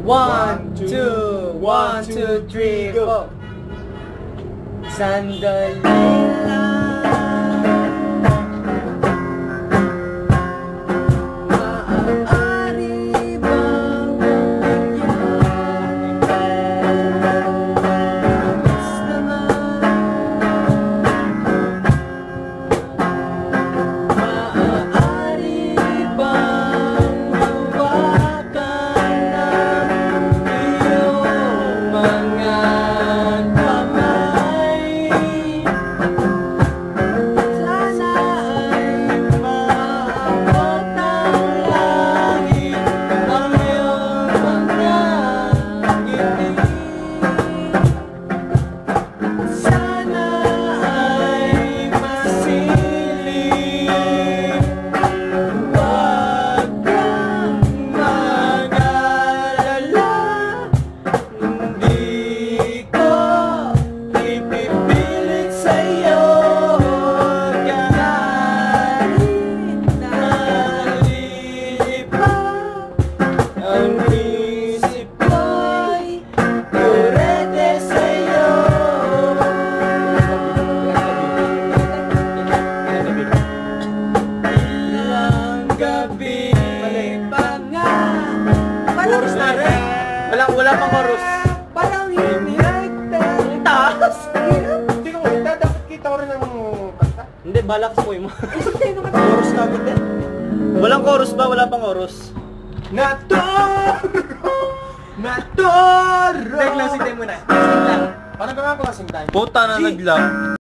1, 2, 1, 2, 3, go! Sandali lang. Maaari bang bigyan Miss naman. Maaari bang hawakan ng iyong mga kamay? Sana ay maabot ng langit ang iyong mga ngiti. Sana ay masiling. Huwag kang mag-alala. Hindi ko ipipilit sa'yo. Kahit nalilipad ang isip ko'y kurete sa'yo. Ilang gabi pa nga. Chorus na rin. Wala pang chorus. Parang hinihigte. Ang taas. Hindi ko kita, dapat kita ko rin ang kanta. Hindi, balak sa mo. Chorus na agad eh. Walang chorus ba? Wala pang chorus. Natoro! Hindi, closing time muna. Closing lang. Parang gawin ko kasing time. Puta na naglang.